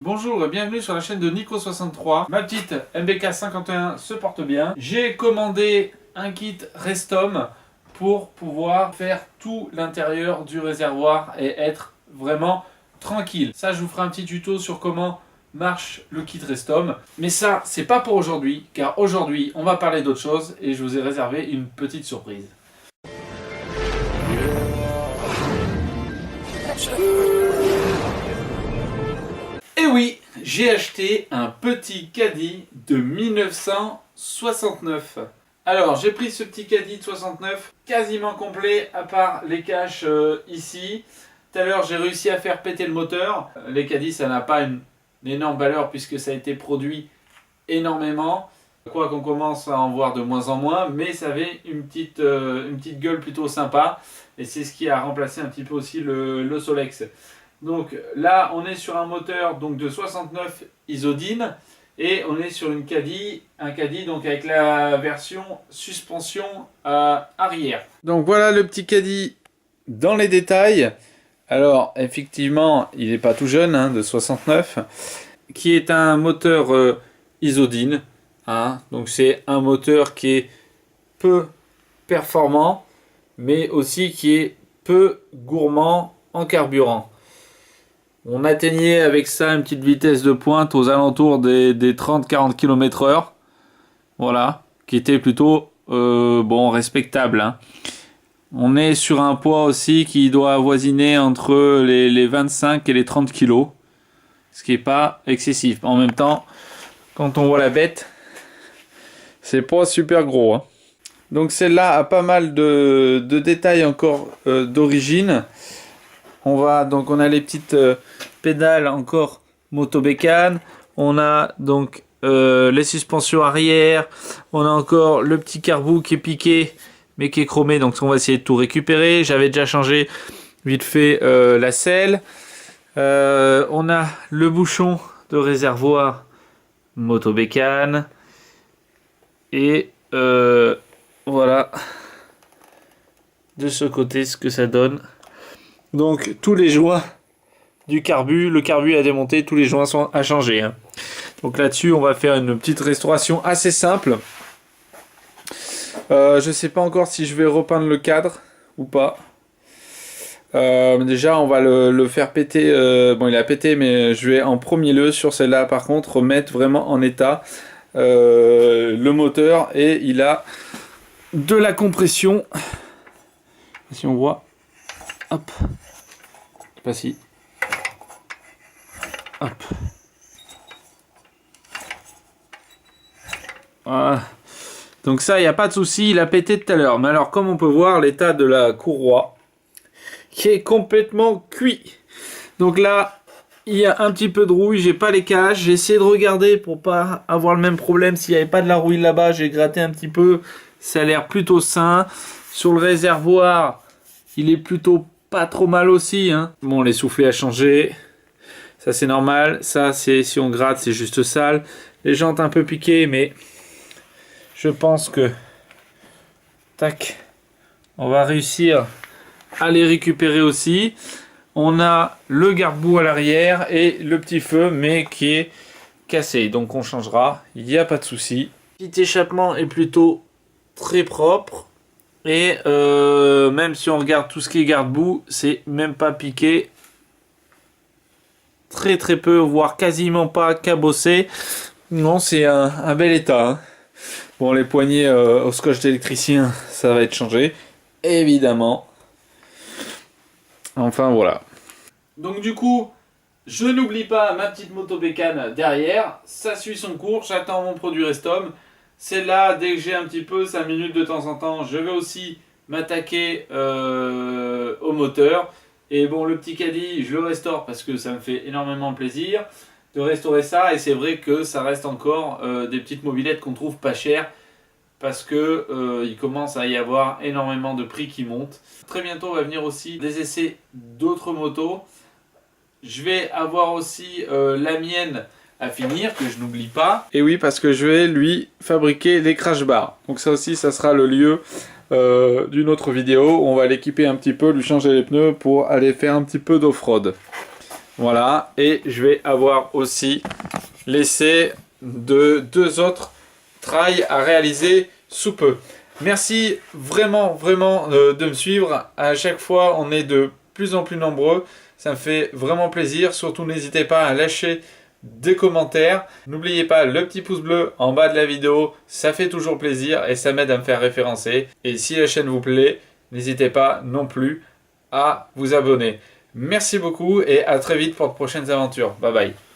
Bonjour et bienvenue sur la chaîne de Nico63. Ma petite MBK 51 se porte bien. J'ai commandé un kit Restom pour pouvoir faire tout l'intérieur du réservoir et être vraiment tranquille. Ça, je vous ferai un petit tuto sur comment marche le kit Restom. Mais ça, c'est pas pour aujourd'hui, car aujourd'hui, on va parler d'autre chose et je vous ai réservé une petite surprise. Et oui, j'ai acheté un petit caddie de 1969. Alors, j'ai pris ce petit caddie de 69, quasiment complet, à part les caches ici. Tout à l'heure, j'ai réussi à faire péter le moteur. Les caddies, ça n'a pas une énorme valeur puisque ça a été produit énormément. Quoi qu'on commence à en voir de moins en moins, mais ça avait une petite gueule plutôt sympa. Et c'est ce qui a remplacé un petit peu aussi le Solex. Donc là, on est sur un moteur donc, de 69 Isodine et on est sur un caddie donc avec la version suspension arrière. Donc voilà le petit caddie dans les détails. Alors effectivement, il n'est pas tout jeune, hein, de 69, qui est un moteur Isodine. Hein, donc c'est un moteur qui est peu performant, mais aussi qui est peu gourmand en carburant. On atteignait avec ça une petite vitesse de pointe aux alentours des 30-40 km/h. Voilà, qui était plutôt bon, respectable. Hein. On est sur un poids aussi qui doit avoisiner entre les 25 et les 30 kg. Ce qui n'est pas excessif. En même temps, quand on voit la bête, c'est pas super gros. Hein. Donc celle-là a pas mal de détails encore d'origine. On a les petites pédales encore Motobécane. On a donc les suspensions arrière. On a encore le petit carbout qui est piqué mais qui est chromé. Donc on va essayer de tout récupérer. J'avais déjà changé vite fait la selle. On a le bouchon de réservoir Motobécane. Et voilà de ce côté ce que ça donne. Donc tous les joints du carbu, le carbu à démonter, tous les joints sont à changer. Hein. Donc là-dessus, on va faire une petite restauration assez simple. Je sais pas encore si je vais repeindre le cadre ou pas. Déjà, on va le faire péter. Bon, il a pété, mais je vais en premier lieu sur celle-là, par contre, remettre vraiment en état le moteur et il a de la compression. Si on voit. Hop. Pas si. Hop. Voilà. Donc ça, il n'y a pas de souci, il a pété tout à l'heure. Mais alors, comme on peut voir, l'état de la courroie qui est complètement cuit. Donc là, il y a un petit peu de rouille, j'ai pas les caches. J'ai essayé de regarder pour pas avoir le même problème. S'il n'y avait pas de la rouille là-bas, j'ai gratté un petit peu. Ça a l'air plutôt sain. Sur le réservoir, il est plutôt pas trop mal aussi. Hein. Bon, les soufflets à changer. Ça, c'est normal. Ça, c'est si on gratte, c'est juste sale. Les jantes un peu piquées, mais je pense que tac, on va réussir à les récupérer aussi. On a le garde-boue à l'arrière et le petit feu, mais qui est cassé. Donc, on changera. Il n'y a pas de souci. Petit échappement est plutôt très propre. Et même si on regarde tout ce qui est garde-boue, c'est même pas piqué. Très très peu, voire quasiment pas cabossé. Non, c'est un bel état. Hein. Bon, les poignées au scotch d'électricien, ça va être changé. Évidemment. Enfin, voilà. Donc du coup, je n'oublie pas ma petite Motobécane derrière. Ça suit son cours, j'attends mon produit Restom. C'est là, dès que j'ai un petit peu 5 minutes de temps en temps, je vais aussi m'attaquer au moteur. Et bon, le petit caddie, je le restaure parce que ça me fait énormément plaisir de restaurer ça. Et c'est vrai que ça reste encore des petites mobylettes qu'on trouve pas chères parce que il commence à y avoir énormément de prix qui montent. Très bientôt, va venir aussi des essais d'autres motos. Je vais avoir aussi la mienne à finir, que je n'oublie pas. Et oui, parce que je vais lui fabriquer les crash bars. Donc ça aussi, ça sera le lieu d'une autre vidéo. On va l'équiper un petit peu, lui changer les pneus pour aller faire un petit peu d'off-road. Voilà, et je vais avoir aussi laissé deux autres trails à réaliser sous peu. Merci vraiment de me suivre. À chaque fois, on est de plus en plus nombreux. Ça me fait vraiment plaisir. Surtout, n'hésitez pas à lâcher des commentaires. N'oubliez pas le petit pouce bleu en bas de la vidéo. Ça fait toujours plaisir et ça m'aide à me faire référencer. Et si la chaîne vous plaît, n'hésitez pas non plus à vous abonner. Merci beaucoup et à très vite pour de prochaines aventures. Bye bye.